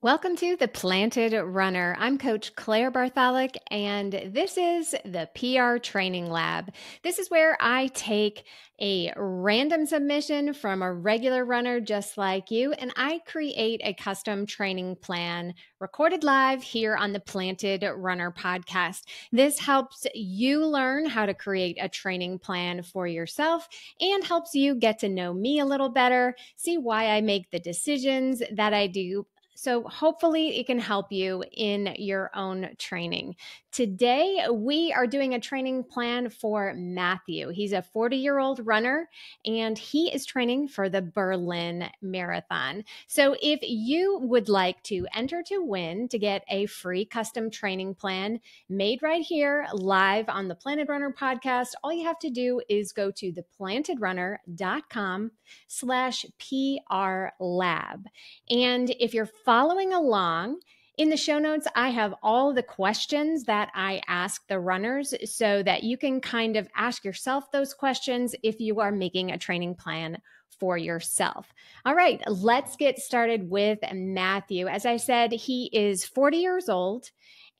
Welcome to The Planted Runner. I'm Coach Claire Bartholic, and this is the PR Training Lab. This is where I take a random submission from a regular runner just like you, and I create a custom training plan recorded live here on the Planted Runner podcast. This helps you learn how to create a training plan for yourself and helps you get to know me a little better, see why I make the decisions that I do. So hopefully it can help you in your own training. Today, we are doing a training plan for Matthew. He's a 40-year-old runner, and he is training for the Berlin Marathon. So if you would like to enter to win to get a free custom training plan made right here live on the Planted Runner podcast, all you have to do is go to theplantedrunner.com/PR lab. And if you're following along, in the show notes, I have all the questions that I ask the runners so that you can kind of ask yourself those questions if you are making a training plan for yourself. All right, let's get started with Matthew. As I said, he is 40 years old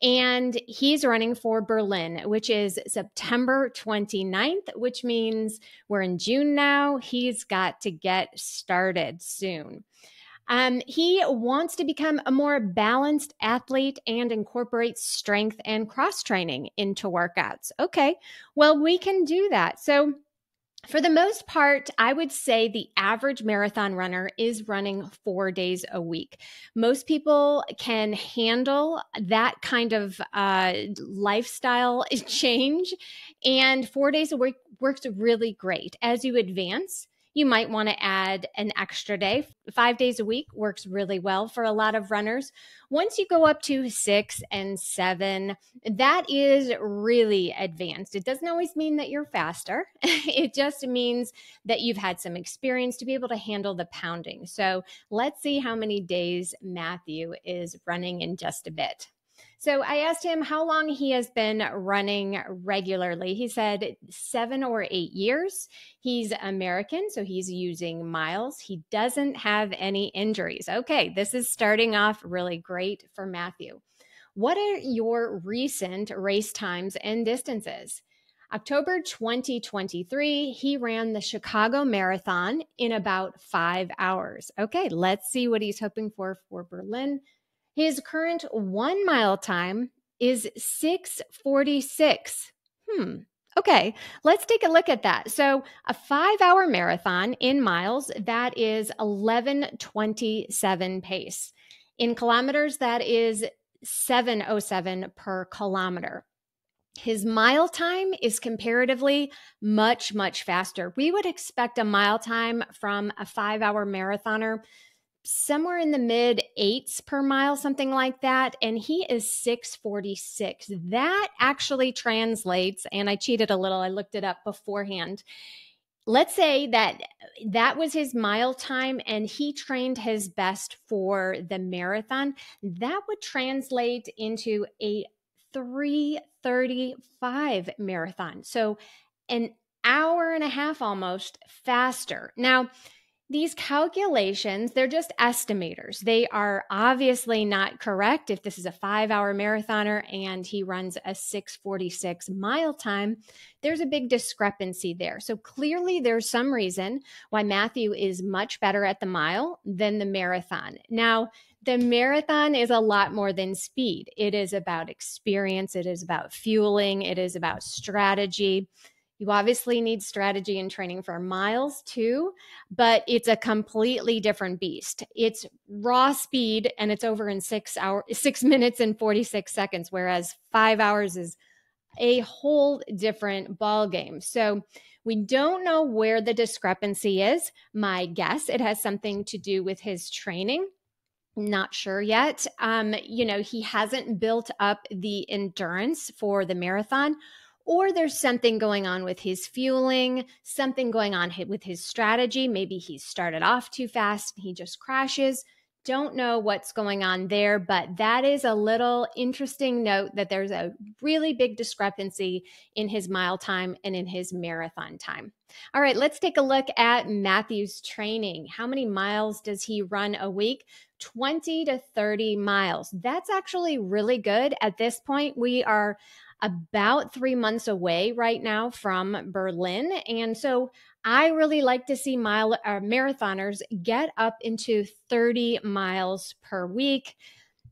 and he's running for Berlin, which is September 29th, which means we're in June now. He's got to get started soon. He wants to become a more balanced athlete and incorporate strength and cross training into workouts. Okay, well, we can do that. So for the most part, I would say the average marathon runner is running 4 days a week. Most people can handle that kind of lifestyle change, and 4 days a week works really great. As you advance, you might want to add an extra day. 5 days a week works really well for a lot of runners. Once you go up to 6 and 7, that is really advanced. It doesn't always mean that you're faster. It just means that you've had some experience to be able to handle the pounding. So let's see how many days Matthew is running in just a bit. So I asked him how long he has been running regularly. He said 7 or 8 years. He's American, so he's using miles. He doesn't have any injuries. Okay, this is starting off really great for Matthew. What are your recent race times and distances? October 2023, he ran the Chicago Marathon in about 5 hours. Okay, let's see what he's hoping for Berlin. His current 1 mile time is 6:46. Okay, let's take a look at that. So a 5-hour marathon in miles, that is 11:27 pace. In kilometers, that is 7:07 per kilometer. His mile time is comparatively much, much faster. We would expect a mile time from a 5-hour marathoner somewhere in the mid 8s per mile, something like that. And he is 6:46. That actually translates, and I cheated a little, I looked it up beforehand. Let's say that that was his mile time and he trained his best for the marathon. That would translate into a 3:35 marathon. So an hour and a half almost faster. Now, these calculations, they're just estimators. They are obviously not correct. If this is a 5-hour marathoner and he runs a 6:46 mile time, there's a big discrepancy there. So clearly there's some reason why Matthew is much better at the mile than the marathon. Now, the marathon is a lot more than speed. It is about experience. It is about fueling. It is about strategy. You obviously need strategy and training for miles too, but it's a completely different beast. It's raw speed and it's over in 6 minutes and 46 seconds, whereas 5 hours is a whole different ball game. So we don't know where the discrepancy is. My guess, it has something to do with his training. Not sure yet. He hasn't built up the endurance for the marathon, or there's something going on with his fueling, something going on with his strategy. Maybe he started off too fast and he just crashes. don't know what's going on there, but that is a little interesting note that there's a really big discrepancy in his mile time and in his marathon time. All right, let's take a look at Matthew's training. How many miles does he run a week? 20 to 30 miles. That's actually really good. At this point, we are about 3 months away right now from Berlin. And so I really like to see marathoners get up into 30 miles per week.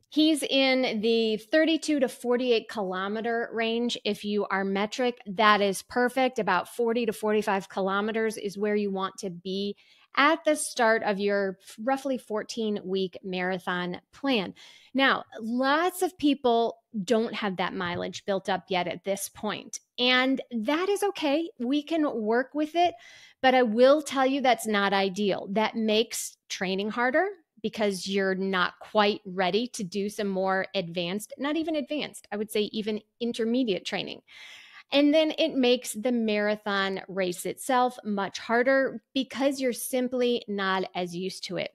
He's in the 32 to 48 kilometer range. If you are metric, that is perfect. About 40 to 45 kilometers is where you want to be at the start of your roughly 14-week marathon plan. Now, lots of people don't have that mileage built up yet at this point, and that is okay. We can work with it, but I will tell you that's not ideal. That makes training harder because you're not quite ready to do some more advanced, not even advanced, I would say even intermediate training. And then it makes the marathon race itself much harder because you're simply not as used to it.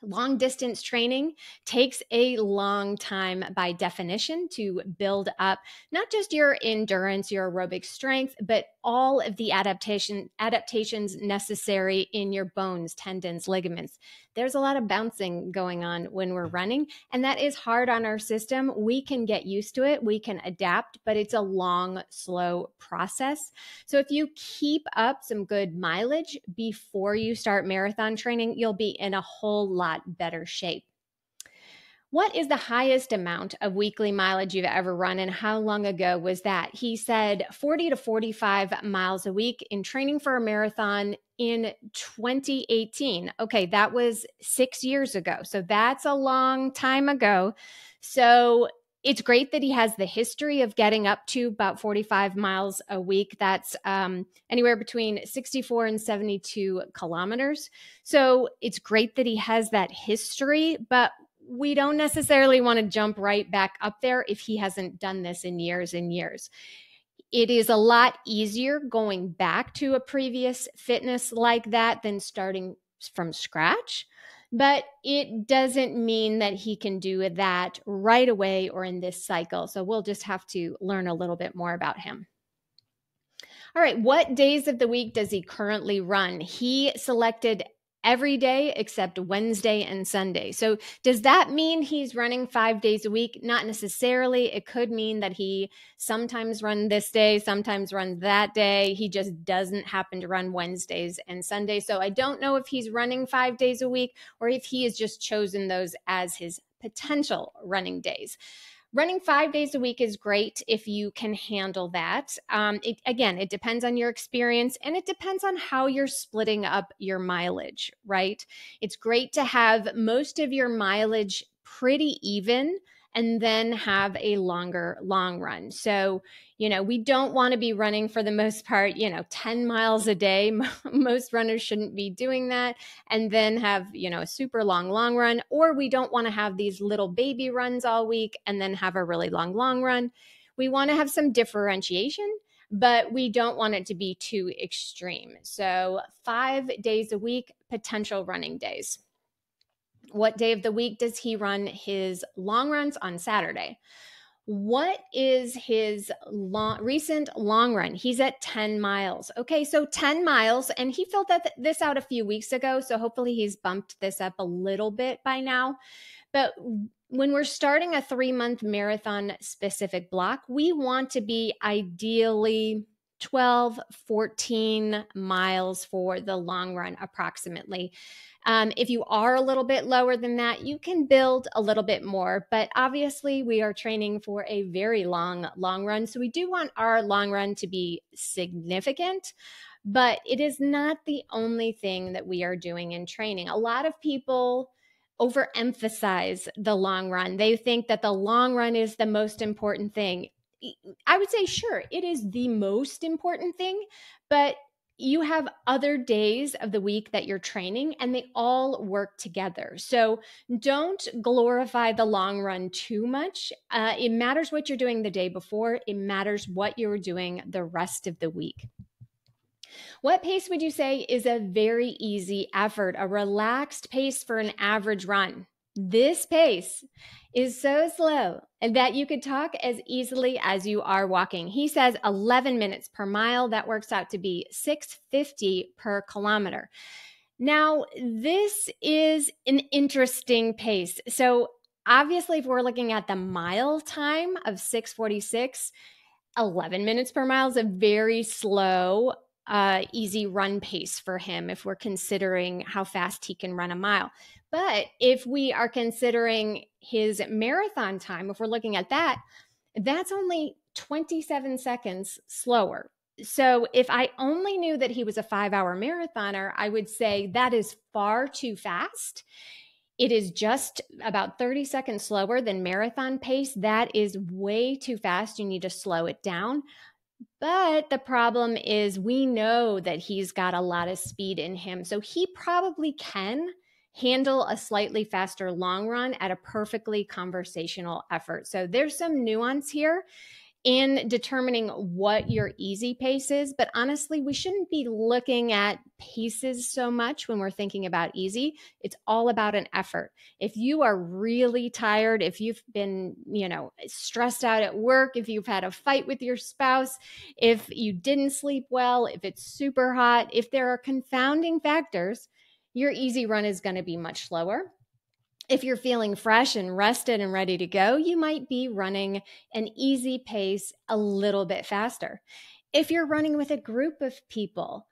Long distance training takes a long time by definition to build up not just your endurance, your aerobic strength, but all of the adaptations necessary in your bones, tendons, ligaments. There's a lot of bouncing going on when we're running, and that is hard on our system. We can get used to it, we can adapt, but it's a long, slow process. So if you keep up some good mileage before you start marathon training, you'll be in a whole lot better shape. What is the highest amount of weekly mileage you've ever run, and how long ago was that? He said 40 to 45 miles a week in training for a marathon in 2018. Okay, that was 6 years ago. So that's a long time ago. So it's great that he has the history of getting up to about 45 miles a week. That's anywhere between 64 and 72 kilometers. So it's great that he has that history, but we don't necessarily want to jump right back up there if he hasn't done this in years and years. It is a lot easier going back to a previous fitness like that than starting from scratch, but it doesn't mean that he can do that right away or in this cycle. So we'll just have to learn a little bit more about him. All right, what days of the week does he currently run? He selected every day except Wednesday and Sunday. So does that mean he's running 5 days a week? Not necessarily. It could mean that he sometimes runs this day, sometimes runs that day. He just doesn't happen to run Wednesdays and Sundays. So I don't know if he's running 5 days a week or if he has just chosen those as his potential running days. Running 5 days a week is great if you can handle that. It depends on your experience and it depends on how you're splitting up your mileage, right? It's great to have most of your mileage pretty even and then have a longer long run. So, we don't want to be running for the most part, 10 miles a day. Most runners shouldn't be doing that and then have, a super long run, or we don't want to have these little baby runs all week and then have a really long run. We want to have some differentiation, but we don't want it to be too extreme. So 5 days a week, potential running days. What day of the week does he run his long runs? On Saturday. What is his recent long run? He's at 10 miles. Okay, so 10 miles, and he filled this out a few weeks ago, so hopefully he's bumped this up a little bit by now. But when we're starting a 3-month marathon specific block, we want to be ideally 12, 14 miles for the long run approximately. If you are a little bit lower than that, you can build a little bit more, but obviously we are training for a very long run. So we do want our long run to be significant, but it is not the only thing that we are doing in training. A lot of people overemphasize the long run. They think that the long run is the most important thing. I would say, sure, it is the most important thing, but you have other days of the week that you're training and they all work together. So don't glorify the long run too much. It matters what you're doing the day before. It matters what you're doing the rest of the week. What pace would you say is a very easy effort, a relaxed pace for an average run? This pace is so slow that you could talk as easily as you are walking. He says 11 minutes per mile. That works out to be 650 per kilometer. Now, this is an interesting pace. So, obviously, if we're looking at the mile time of 646, 11 minutes per mile is a very slow, easy run pace for him if we're considering how fast he can run a mile. But if we are considering his marathon time, if we're looking at that, that's only 27 seconds slower. So if I only knew that he was a 5-hour marathoner, I would say that is far too fast. It is just about 30 seconds slower than marathon pace. That is way too fast. You need to slow it down. But the problem is we know that he's got a lot of speed in him. So he probably can handle a slightly faster long run at a perfectly conversational effort. So there's some nuance here in determining what your easy pace is. But honestly, we shouldn't be looking at paces so much when we're thinking about easy. It's all about an effort. If you are really tired, if you've been, stressed out at work, if you've had a fight with your spouse, if you didn't sleep well, if it's super hot, if there are confounding factors, your easy run is going to be much slower. If you're feeling fresh and rested and ready to go, you might be running an easy pace a little bit faster. If you're running with a group of people,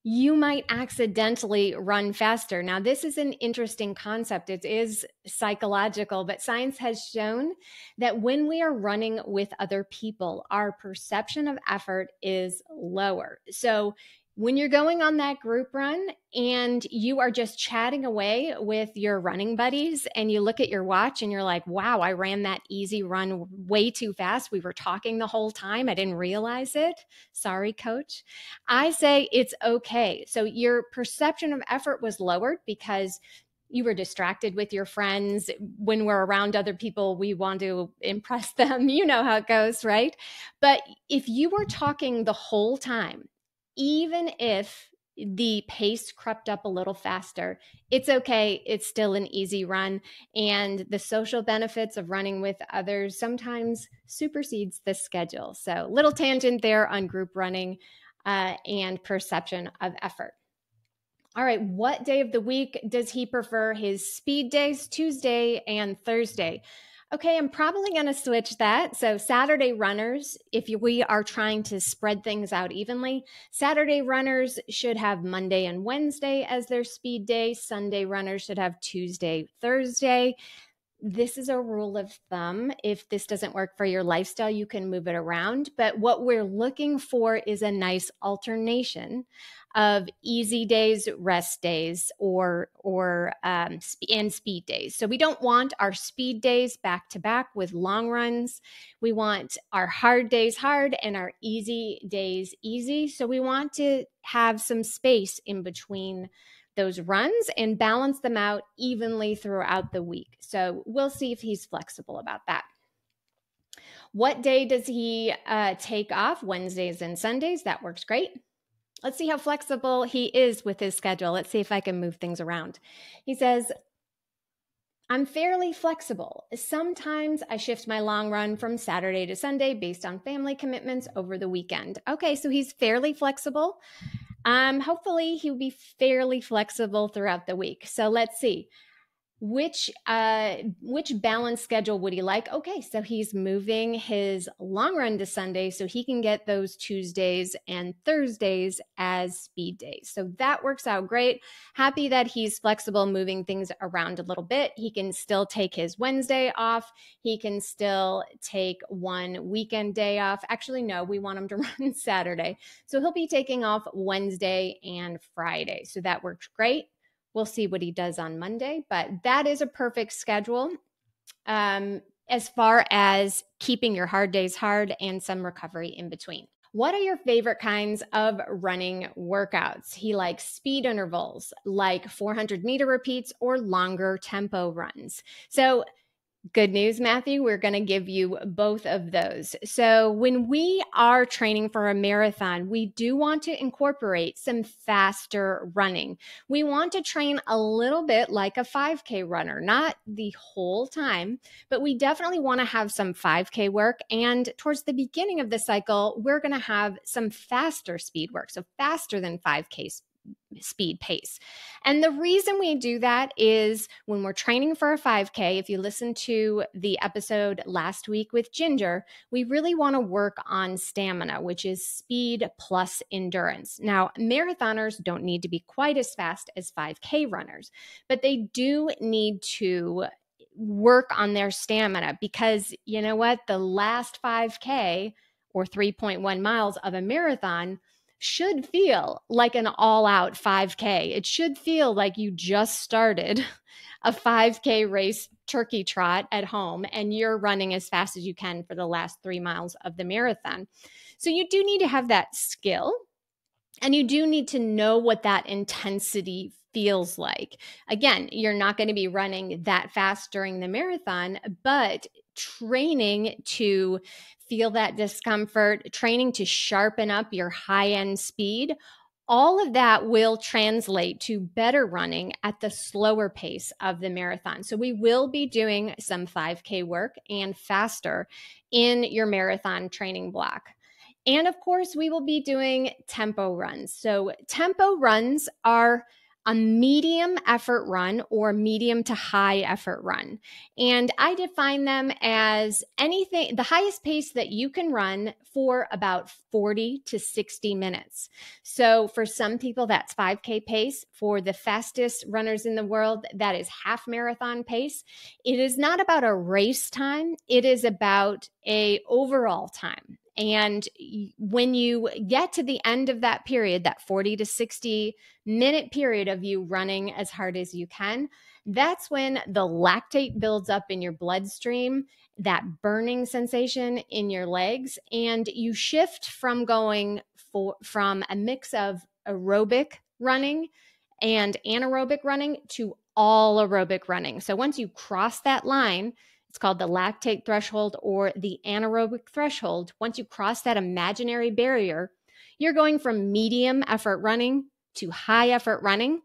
you might accidentally run faster. Now, this is an interesting concept. It is psychological, but science has shown that when we are running with other people, our perception of effort is lower. So when you're going on that group run and you are just chatting away with your running buddies and you look at your watch and you're like, wow, I ran that easy run way too fast. We were talking the whole time. I didn't realize it. Sorry, coach. I say it's okay. So your perception of effort was lowered because you were distracted with your friends. When we're around other people, we want to impress them. You know how it goes, right? But if you were talking the whole time, even if the pace crept up a little faster, it's okay. It's still an easy run. And the social benefits of running with others sometimes supersedes the schedule. So little tangent there on group running and perception of effort. All right, what day of the week does he prefer his speed days? Tuesday and Thursday. Okay, I'm probably going to switch that. So Saturday runners, if we are trying to spread things out evenly, Saturday runners should have Monday and Wednesday as their speed day. Sunday runners should have Tuesday, Thursday. This is a rule of thumb. If this doesn't work for your lifestyle, you can move it around. But what we're looking for is a nice alternation of easy days, rest days, and speed days. So we don't want our speed days back to back with long runs. We want our hard days hard and our easy days easy. So we want to have some space in between those runs and balance them out evenly throughout the week. So we'll see if he's flexible about that. What day does he take off? Wednesdays and Sundays. That works great. Let's see how flexible he is with his schedule. Let's see if I can move things around. He says, I'm fairly flexible. Sometimes I shift my long run from Saturday to Sunday based on family commitments over the weekend. Okay, so he's fairly flexible. Hopefully he'll be fairly flexible throughout the week. So let's see. Which balance schedule would he like? Okay, so he's moving his long run to Sunday so he can get those Tuesdays and Thursdays as speed days. So that works out great. Happy that he's flexible, moving things around a little bit. He can still take his Wednesday off. He can still take one weekend day off. Actually, no, we want him to run Saturday. So he'll be taking off Wednesday and Friday. So that works great. We'll see what he does on Monday, but that is a perfect schedule as far as keeping your hard days hard and some recovery in between. What are your favorite kinds of running workouts? He likes speed intervals, like 400-meter repeats or longer tempo runs. So Good news, Matthew, we're going to give you both of those. So when we are training for a marathon, we do want to incorporate some faster running. We want to train a little bit like a 5K runner, not the whole time, but we definitely want to have some 5K work. And towards the beginning of the cycle, we're going to have some faster speed work, so faster than 5K speed pace. And the reason we do that is when we're training for a 5K, if you listen to the episode last week with Ginger, we really want to work on stamina, which is speed plus endurance. Now, marathoners don't need to be quite as fast as 5K runners, but they do need to work on their stamina because you know what? The last 5K or 3.1 miles of a marathon should feel like an all-out 5K. It should feel like you just started a 5K race turkey trot at home and you're running as fast as you can for the last 3 miles of the marathon. So you do need to have that skill and you do need to know what that intensity feels like. Again, you're not going to be running that fast during the marathon, but training to feel that discomfort, training to sharpen up your high-end speed, all of that will translate to better running at the slower pace of the marathon. So we will be doing some 5K work and faster in your marathon training block. And of course, we will be doing tempo runs. So tempo runs are a medium effort run or medium to high effort run. And I define them as anything, the highest pace that you can run for about 40 to 60 minutes. So for some people, that's 5K pace. For the fastest runners in the world, that is half marathon pace. It is not about a race time. It is about an overall time. And when you get to the end of that period, that 40 to 60 minute period of you running as hard as you can, that's when the lactate builds up in your bloodstream, that burning sensation in your legs, and you shift from going from a mix of aerobic running and anaerobic running to all aerobic running. So once you cross that line, it's called the lactate threshold or the anaerobic threshold. Once you cross that imaginary barrier, you're going from medium effort running to high effort running.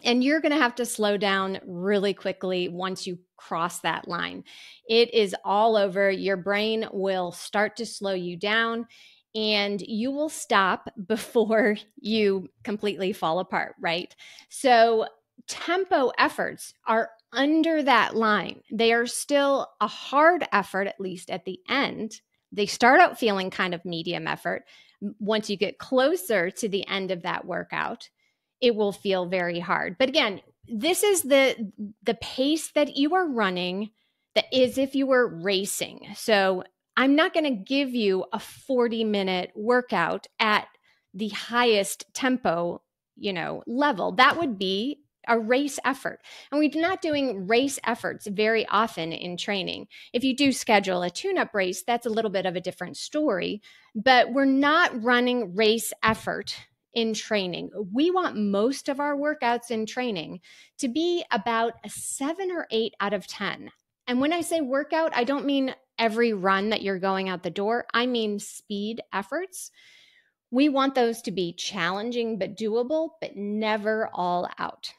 And you're going to have to slow down really quickly once you cross that line. It is all over. Your brain will start to slow you down and you will stop before you completely fall apart, right? So tempo efforts are under that line. They are still a hard effort, at least at the end. They start out feeling kind of medium effort. Once you get closer to the end of that workout, it will feel very hard. But again, this is the pace that you are running that is if you were racing. So I'm not going to give you a 40-minute workout at the highest tempo, level. That would be a race effort. And we're not doing race efforts very often in training. If you do schedule a tune-up race, that's a little bit of a different story, but we're not running race effort in training. We want most of our workouts in training to be about a 7 or 8 out of 10. And when I say workout, I don't mean every run that you're going out the door. I mean speed efforts. We want those to be challenging but doable, but never all out.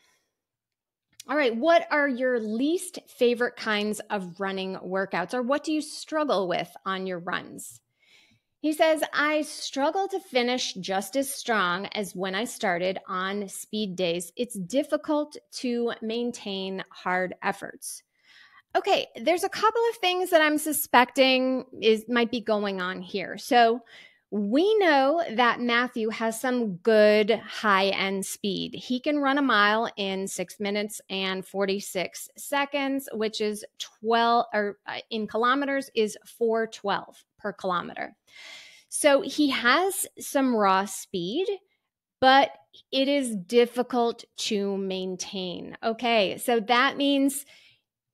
All right, what are your least favorite kinds of running workouts, or what do you struggle with on your runs? He says, I struggle to finish just as strong as when I started on speed days. It's difficult to maintain hard efforts. Okay, there's a couple of things that I'm suspecting might be going on here. So we know that Matthew has some good high-end speed. He can run a mile in 6 minutes and 46 seconds, which is 12, or in kilometers is 4:12 per kilometer. So he has some raw speed, but it is difficult to maintain. Okay, so that means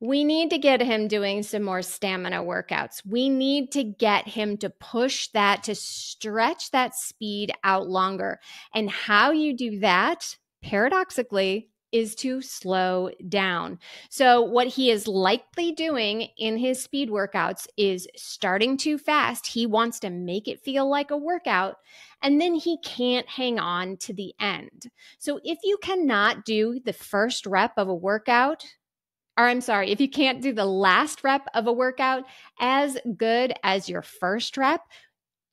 we need to get him doing some more stamina workouts. We need to get him to push that, to stretch that speed out longer. And how you do that, paradoxically, is to slow down. So, what he is likely doing in his speed workouts is starting too fast. He wants to make it feel like a workout, and then he can't hang on to the end. So, if you cannot do the first rep of a workout, or I'm sorry, if you can't do the last rep of a workout as good as your first rep,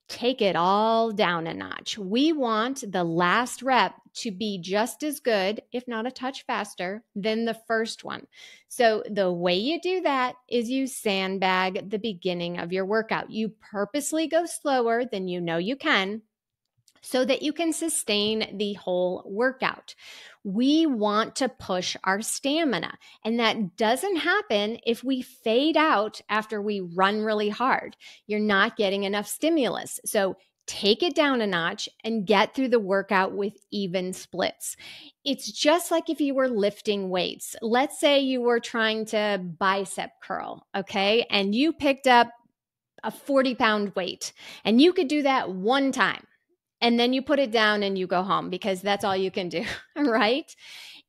take it all down a notch. We want the last rep to be just as good, if not a touch faster, than the first one. So the way you do that is you sandbag the beginning of your workout. You purposely go slower than you know you can, so that you can sustain the whole workout. We want to push our stamina, and that doesn't happen if we fade out after we run really hard. You're not getting enough stimulus. So take it down a notch and get through the workout with even splits. It's just like if you were lifting weights. Let's say you were trying to bicep curl, okay? And you picked up a 40-pound weight, and you could do that one time. And then you put it down and you go home because that's all you can do, right?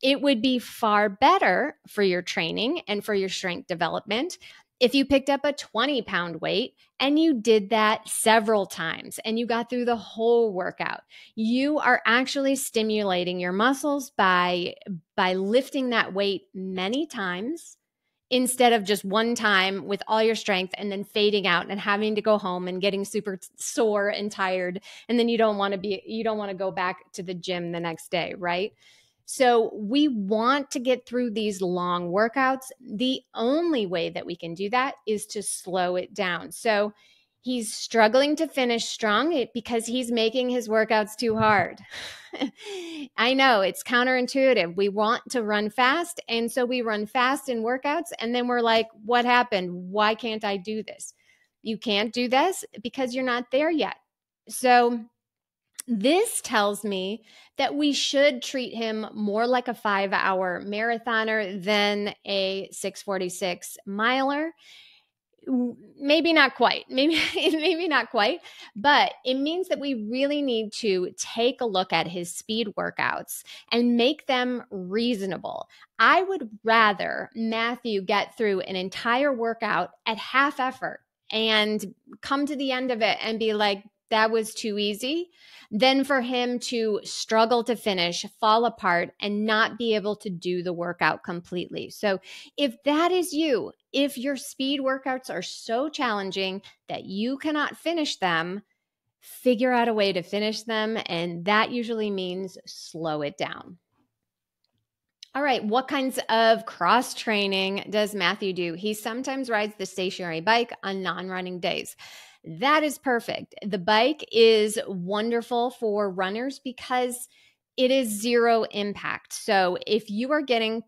It would be far better for your training and for your strength development if you picked up a 20-pound weight and you did that several times and you got through the whole workout. You are actually stimulating your muscles by lifting that weight many times, instead of just one time with all your strength and then fading out and having to go home and getting super sore and tired. And then you don't want to go back to the gym the next day, right? So we want to get through these long workouts. The only way that we can do that is to slow it down. So he's struggling to finish strong because he's making his workouts too hard. I know it's counterintuitive. We want to run fast. And so we run fast in workouts. And then we're like, what happened? Why can't I do this? You can't do this because you're not there yet. So this tells me that we should treat him more like a 5-hour marathoner than a 6:46 miler. Maybe not quite, maybe not quite, but it means that we really need to take a look at his speed workouts and make them reasonable. I would rather Matthew get through an entire workout at half effort and come to the end of it and be like, that was too easy, than for him to struggle to finish, fall apart, and not be able to do the workout completely. So if that is you, if your speed workouts are so challenging that you cannot finish them, figure out a way to finish them. And that usually means slow it down. All right, what kinds of cross training does Matthew do? He sometimes rides the stationary bike on non-running days. That is perfect. The bike is wonderful for runners because it is zero impact. So if you are getting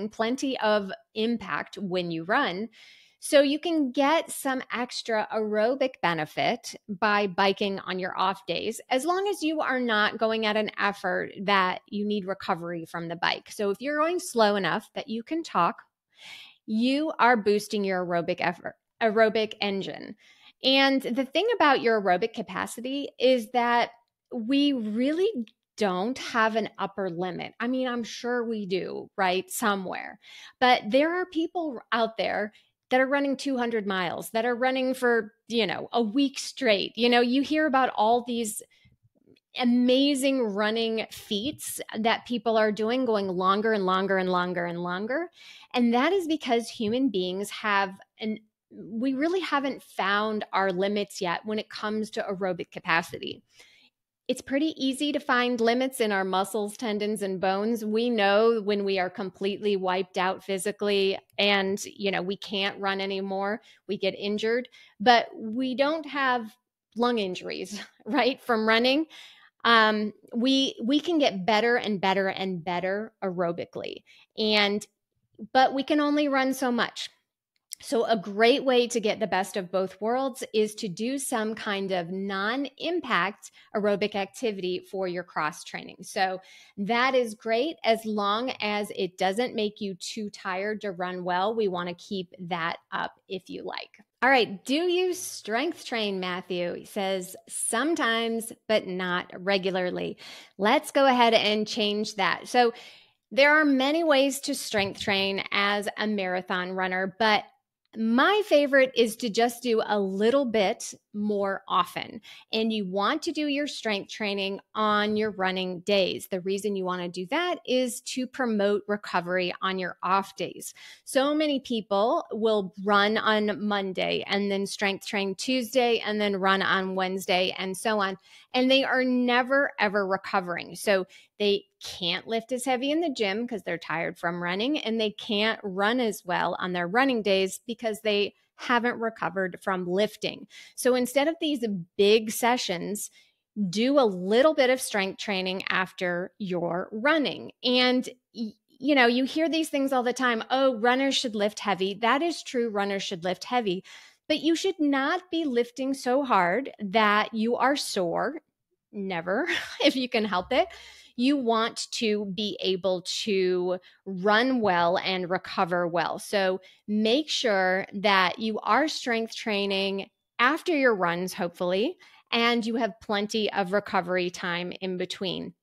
plenty of impact when you run, so you can get some extra aerobic benefit by biking on your off days, as long as you are not going at an effort that you need recovery from the bike. So if you're going slow enough that you can talk, you are boosting your aerobic engine. And the thing about your aerobic capacity is that we really don't have an upper limit. I mean, I'm sure we do, right? Somewhere. But there are people out there that are running 200 miles, that are running for, a week straight. You hear about all these amazing running feats that people are doing, going longer and longer and longer and longer. And that is because human beings we really haven't found our limits yet when it comes to aerobic capacity. It's pretty easy to find limits in our muscles, tendons, and bones. We know when we are completely wiped out physically and, we can't run anymore, we get injured, but we don't have lung injuries, right, from running. We can get better and better and better aerobically, but we can only run so much. So a great way to get the best of both worlds is to do some kind of non-impact aerobic activity for your cross training. So that is great as long as it doesn't make you too tired to run well. We want to keep that up if you like. All right, do you strength train, Matthew? He says sometimes, but not regularly. Let's go ahead and change that. So There are many ways to strength train as a marathon runner, but my favorite is to just do a little bit more often. And you want to do your strength training on your running days. The reason you want to do that is to promote recovery on your off days. So many people will run on Monday and then strength train Tuesday and then run on Wednesday and so on. And they are never, ever recovering. So they can't lift as heavy in the gym because they're tired from running, and they can't run as well on their running days because they haven't recovered from lifting. So instead of these big sessions, do a little bit of strength training after your running. And you know, you hear these things all the time. Oh, runners should lift heavy. That is true. Runners should lift heavy, but you should not be lifting so hard that you are sore. Never, if you can help it. You want to be able to run well and recover well. So make sure that you are strength training after your runs, hopefully, and you have plenty of recovery time in between.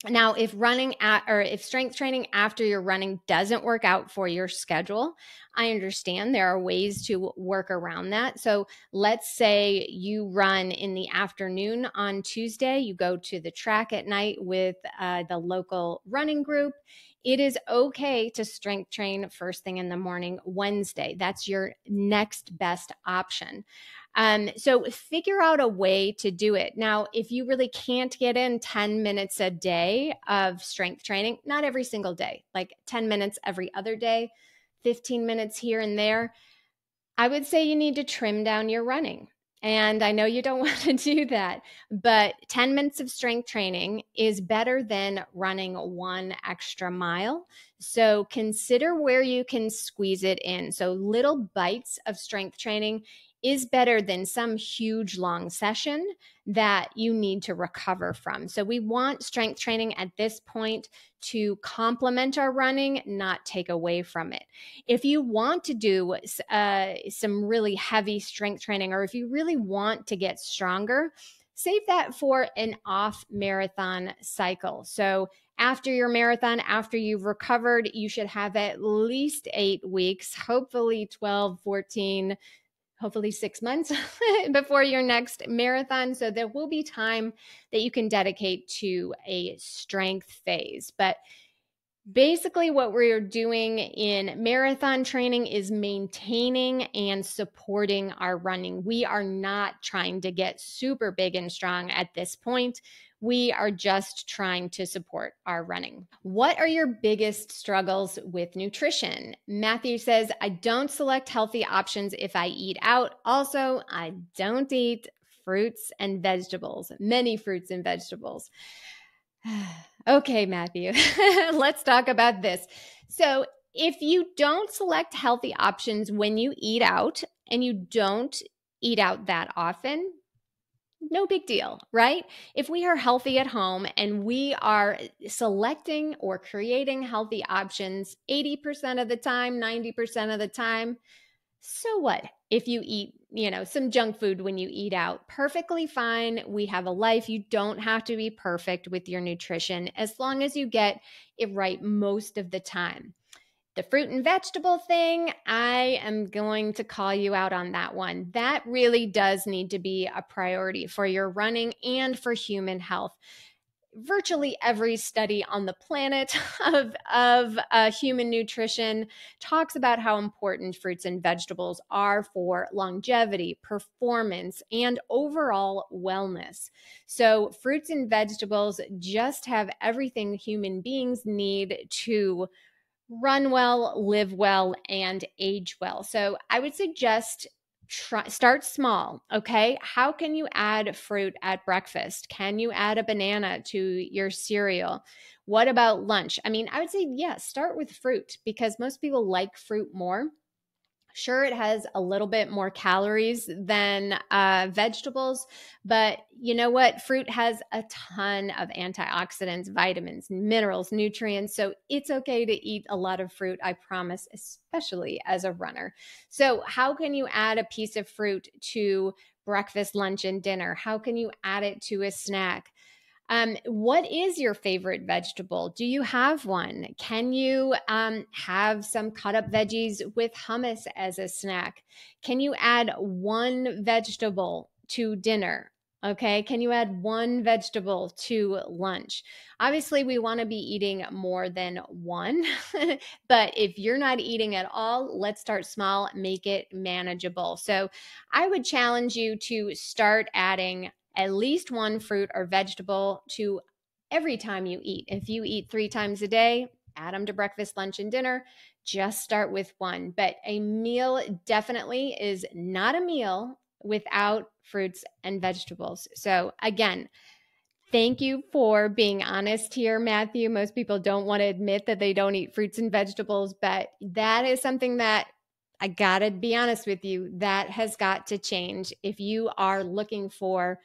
Now, if if strength training after your running doesn't work out for your schedule, I understand there are ways to work around that. So let's say you run in the afternoon on Tuesday, you go to the track at night with the local running group. It is okay to strength train first thing in the morning Wednesday. That's your next best option. So figure out a way to do it. Now, if you really can't get in 10 minutes a day of strength training, not every single day, like 10 minutes every other day, 15 minutes here and there, I would say you need to trim down your running. And I know you don't want to do that, but 10 minutes of strength training is better than running one extra mile. So consider where you can squeeze it in. So little bites of strength training is better than some huge long session that you need to recover from. So we want strength training at this point to complement our running, not take away from it. If you want to do some really heavy strength training, or if you really want to get stronger, save that for an off marathon cycle. So after your marathon, after you've recovered, you should have at least 8 weeks, hopefully 12, 14, hopefully 6 months before your next marathon. So there will be time that you can dedicate to a strength phase. But basically, what we're doing in marathon training is maintaining and supporting our running. We are not trying to get super big and strong at this point. We are just trying to support our running. What are your biggest struggles with nutrition? Matthew says, I don't select healthy options if I eat out. Also, I don't eat fruits and vegetables, many fruits and vegetables. Okay, Matthew, let's talk about this. So if you don't select healthy options when you eat out, and you don't eat out that often, no big deal, right? If we are healthy at home and we are selecting or creating healthy options 80% of the time, 90% of the time, so what? If you eat, some junk food when you eat out, perfectly fine. We have a life. You don't have to be perfect with your nutrition as long as you get it right most of the time. The fruit and vegetable thing, I am going to call you out on that one. That really does need to be a priority for your running and for human health. Virtually every study on the planet of human nutrition talks about how important fruits and vegetables are for longevity, performance, and overall wellness. So fruits and vegetables just have everything human beings need to run well, live well, and age well. So I would suggest start small. Okay. How can you add fruit at breakfast? Can you add a banana to your cereal? What about lunch? I mean, I would say, yes, start with fruit because most people like fruit more. Sure, it has a little bit more calories than vegetables, but you know what? Fruit has a ton of antioxidants, vitamins, minerals, nutrients. So it's okay to eat a lot of fruit, I promise, especially as a runner. So how can you add a piece of fruit to breakfast, lunch, and dinner? How can you add it to a snack? What is your favorite vegetable? Do you have one? Can you have some cut up veggies with hummus as a snack? Can you add one vegetable to dinner? Okay. Can you add one vegetable to lunch? Obviously, we want to be eating more than one, but if you're not eating at all, let's start small, make it manageable. So I would challenge you to start adding at least one fruit or vegetable to every time you eat. If you eat 3 times a day, add them to breakfast, lunch, and dinner. Just start with one. But a meal definitely is not a meal without fruits and vegetables. So, again, thank you for being honest here, Matthew. Most people don't want to admit that they don't eat fruits and vegetables, but that is something that I got to be honest with you, that has got to change if you are looking for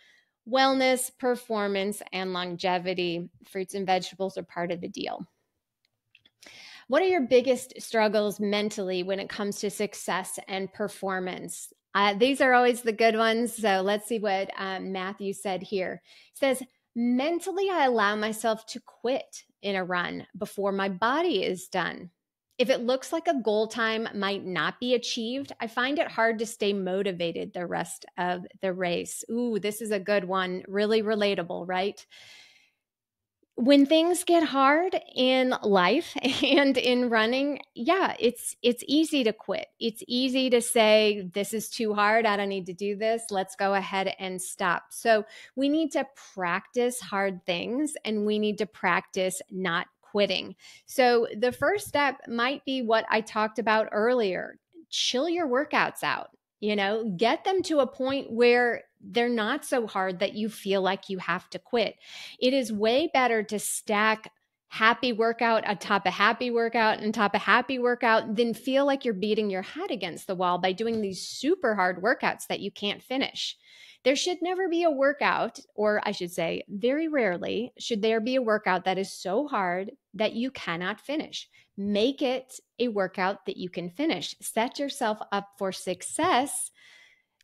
wellness, performance, and longevity. Fruits and vegetables are part of the deal. What are your biggest struggles mentally when it comes to success and performance? These are always the good ones. So let's see what Matthew said here. He says, mentally, I allow myself to quit in a run before my body is done. If it looks like a goal time might not be achieved, I find it hard to stay motivated the rest of the race. Ooh, this is a good one. Really relatable, right? When things get hard in life and in running, yeah, it's easy to quit. It's easy to say, this is too hard. I don't need to do this. Let's go ahead and stop. So we need to practice hard things and we need to practice not quitting. So the first step might be what I talked about earlier. Chill your workouts out. Get them to a point where they're not so hard that you feel like you have to quit. It is way better to stack happy workout on top of happy workout and top of happy workout than feel like you're beating your head against the wall by doing these super hard workouts that you can't finish. There should never be a workout, or I should say, very rarely should there be a workout that is so hard that you cannot finish. Make it a workout that you can finish. Set yourself up for success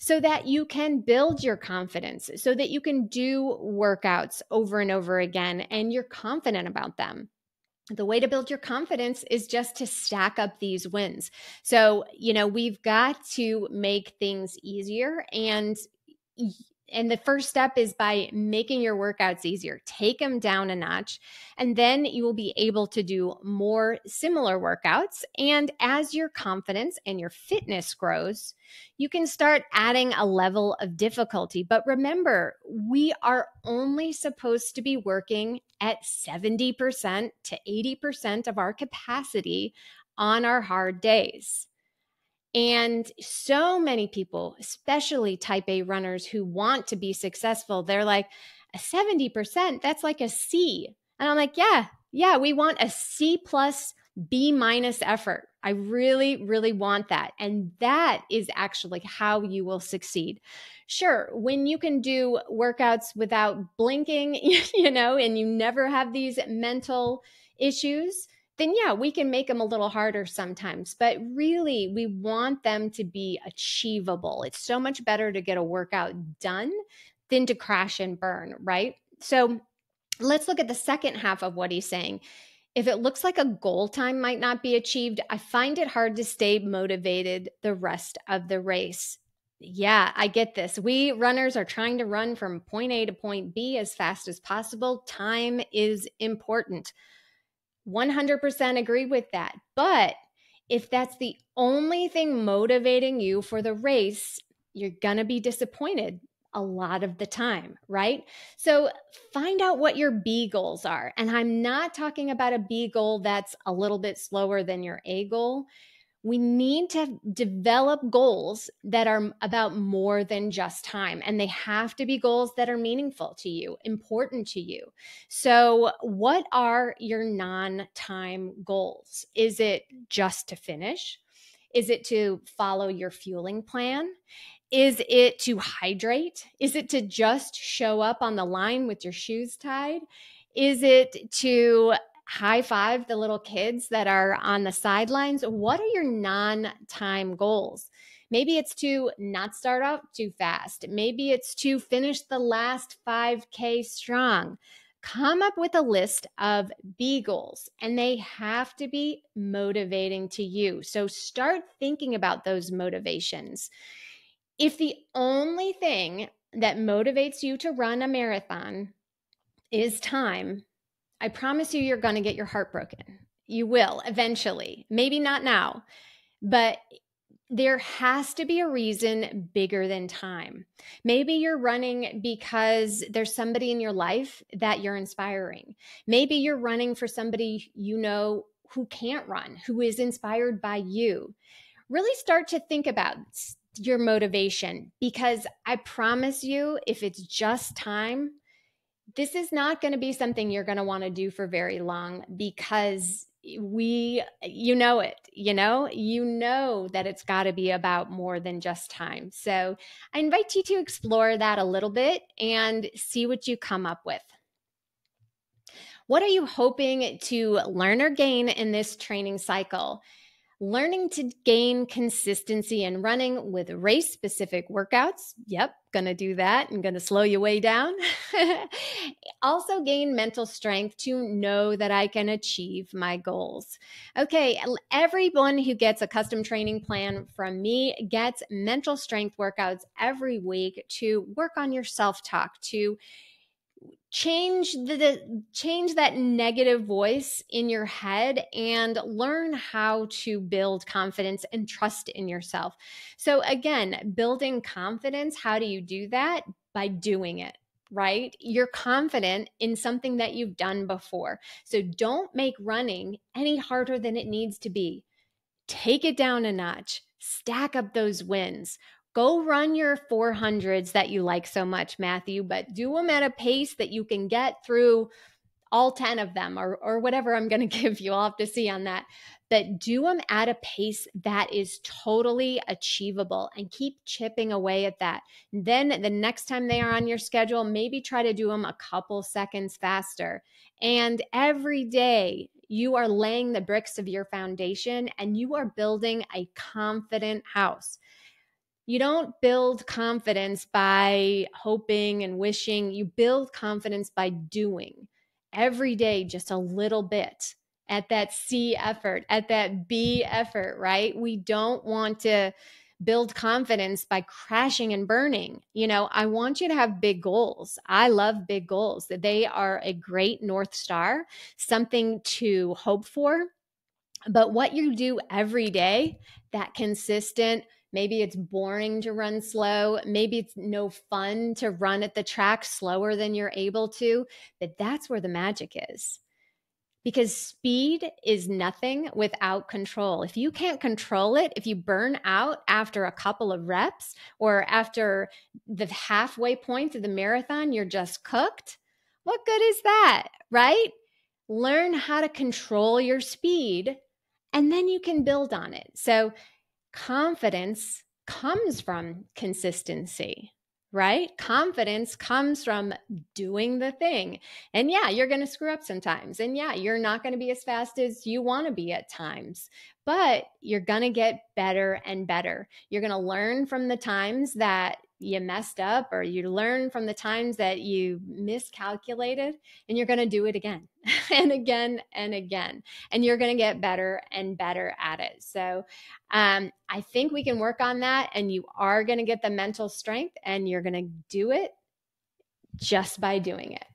so that you can build your confidence, so that you can do workouts over and over again and you're confident about them. The way to build your confidence is just to stack up these wins. So, we've got to make things easier, and the first step is by making your workouts easier. Take them down a notch, and then you will be able to do more similar workouts. And as your confidence and your fitness grows, you can start adding a level of difficulty. But remember, we are only supposed to be working at 70% to 80% of our capacity on our hard days. And so many people, especially type A runners who want to be successful, they're like, a 70%, that's like a C. And I'm like, yeah, we want a C plus B minus effort. I really, really want that. And that is actually how you will succeed. Sure, when you can do workouts without blinking, and you never have these mental issues, then yeah, we can make them a little harder sometimes, but really we want them to be achievable. It's so much better to get a workout done than to crash and burn, right? So let's look at the second half of what he's saying. If it looks like a goal time might not be achieved, I find it hard to stay motivated the rest of the race. Yeah, I get this. We runners are trying to run from point A to point B as fast as possible. Time is important. 100% agree with that. But if that's the only thing motivating you for the race, you're going to be disappointed a lot of the time, right? So find out what your B goals are. And I'm not talking about a B goal that's a little bit slower than your A goal. We need to develop goals that are about more than just time, and they have to be goals that are meaningful to you, important to you. So what are your non-time goals? Is it just to finish? Is it to follow your fueling plan? Is it to hydrate? Is it to just show up on the line with your shoes tied? Is it to high five the little kids that are on the sidelines? What are your non-time goals? Maybe it's to not start off too fast. Maybe it's to finish the last 5K strong. Come up with a list of B goals, and they have to be motivating to you. So start thinking about those motivations. If the only thing that motivates you to run a marathon is time, I promise you, you're going to get your heart broken. You will eventually. Maybe not now, but there has to be a reason bigger than time. Maybe you're running because there's somebody in your life that you're inspiring. Maybe you're running for somebody you know who can't run, who is inspired by you. Really start to think about your motivation, because I promise you, if it's just time, this is not going to be something you're going to want to do for very long, because you know that it's got to be about more than just time. So I invite you to explore that a little bit and see what you come up with. What are you hoping to learn or gain in this training cycle? Learning to gain consistency in running with race-specific workouts. Yep, gonna do that. I'm gonna slow you way down. Also gain mental strength to know that I can achieve my goals. Okay, everyone who gets a custom training plan from me gets mental strength workouts every week to work on your self-talk, to change that negative voice in your head and learn how to build confidence and trust in yourself. So again, building confidence, how do you do that? By doing it, right? You're confident in something that you've done before. So don't make running any harder than it needs to be. Take it down a notch, stack up those wins. Go run your 400s that you like so much, Matthew, but do them at a pace that you can get through all 10 of them, or whatever I'm going to give you. I'll have to see on that. But do them at a pace that is totally achievable, and keep chipping away at that. Then the next time they are on your schedule, maybe try to do them a couple seconds faster. And every day you are laying the bricks of your foundation, and you are building a confident house. You don't build confidence by hoping and wishing. You build confidence by doing every day just a little bit, at that C effort, at that B effort, right? We don't want to build confidence by crashing and burning. I want you to have big goals. I love big goals. They are a great North Star, something to hope for. But what you do every day, that consistent, maybe it's boring to run slow, maybe it's no fun to run at the track slower than you're able to, but that's where the magic is. Because speed is nothing without control. If you can't control it, if you burn out after a couple of reps, or after the halfway point of the marathon, you're just cooked, what good is that, right? Learn how to control your speed, and then you can build on it. So confidence comes from consistency, right? Confidence comes from doing the thing. And yeah, you're going to screw up sometimes. And yeah, you're not going to be as fast as you want to be at times, but you're going to get better and better. You're going to learn from the times that you messed up, or you learn from the times that you miscalculated, and you're going to do it again and again and again, and you're going to get better and better at it. So I think we can work on that, and you are going to get the mental strength, and you're going to do it just by doing it.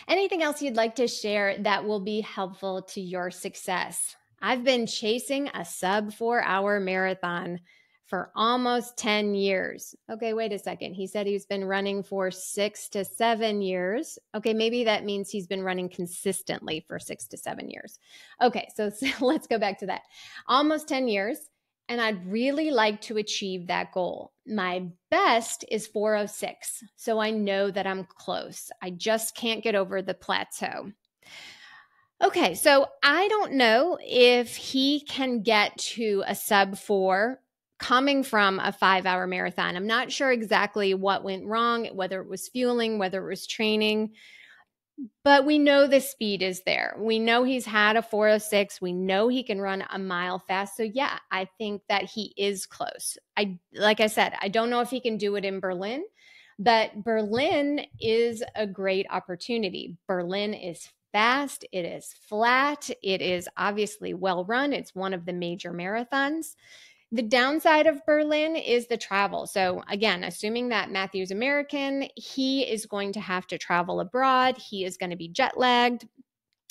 Anything else you'd like to share that will be helpful to your success? I've been chasing a sub 4-hour marathon for almost 10 years. Okay, wait a second. He said he's been running for 6 to 7 years. Okay, maybe that means he's been running consistently for 6 to 7 years. Okay, so let's go back to that. Almost 10 years, and I'd really like to achieve that goal. My best is 4:06, so I know that I'm close. I just can't get over the plateau. Okay, so I don't know if he can get to a sub 4 coming from a 5-hour marathon. I'm not sure exactly what went wrong, whether it was fueling, whether it was training, but we know the speed is there. We know he's had a 4:06. We know he can run a mile fast. So yeah, I think that he is close. Like I said, I don't know if he can do it in Berlin, But Berlin is a great opportunity. Berlin is fast, it is flat, it is obviously well run. It's one of the major marathons. The downside of Berlin is the travel. So, again, assuming that Matthew's American, he is going to have to travel abroad. He is going to be jet lagged.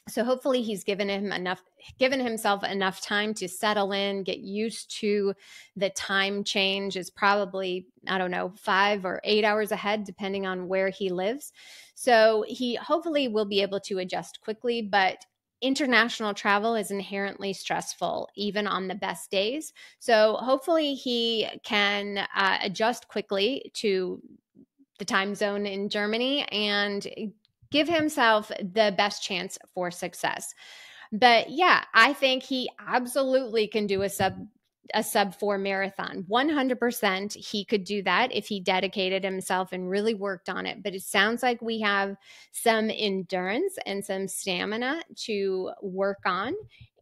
So hopefully he's given himself enough time to settle in, get used to the time change. Is probably, I don't know, 5 or 8 hours ahead, depending on where he lives. So he hopefully will be able to adjust quickly, but international travel is inherently stressful, even on the best days. So hopefully he can adjust quickly to the time zone in Germany and give himself the best chance for success. But yeah, I think he absolutely can do a sub 4 marathon. 100% he could do that if he dedicated himself and really worked on it. But it sounds like we have some endurance and some stamina to work on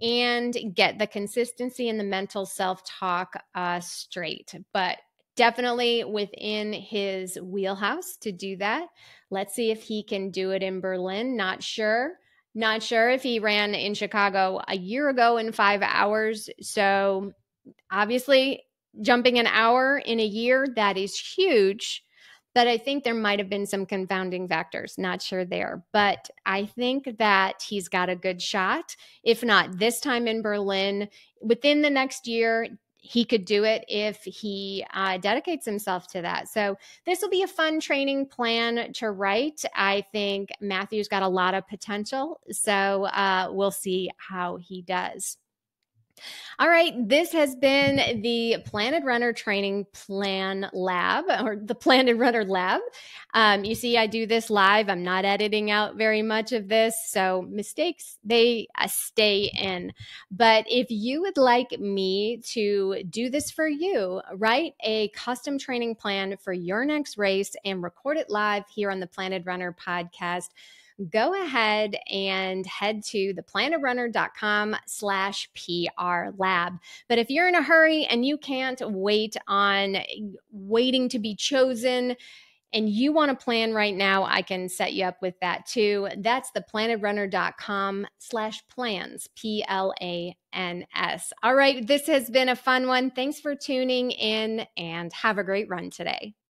and get the consistency and the mental self-talk straight. But definitely within his wheelhouse to do that. Let's see if he can do it in Berlin. Not sure. Not sure if he ran in Chicago a year ago in 5 hours. So obviously, jumping an hour in a year, that is huge. But I think there might have been some confounding factors. Not sure there. But I think that he's got a good shot. If not this time in Berlin, within the next year, he could do it if he dedicates himself to that. So this will be a fun training plan to write. I think Matthew's got a lot of potential. So we'll see how he does. All right, this has been the Planet Runner Training Plan Lab, or the Planet Runner Lab. You see, I do this live. I'm not editing out very much of this, so mistakes, they stay in. But if you would like me to do this for you, write a custom training plan for your next race and record it live here on the Planet Runner podcast, go ahead and head to theplanetrunner.com/PR lab. But if you're in a hurry and you can't wait on waiting to be chosen and you want a plan right now, I can set you up with that too. That's theplanetrunner.com/plans, PLANS. All right, this has been a fun one. Thanks for tuning in and have a great run today.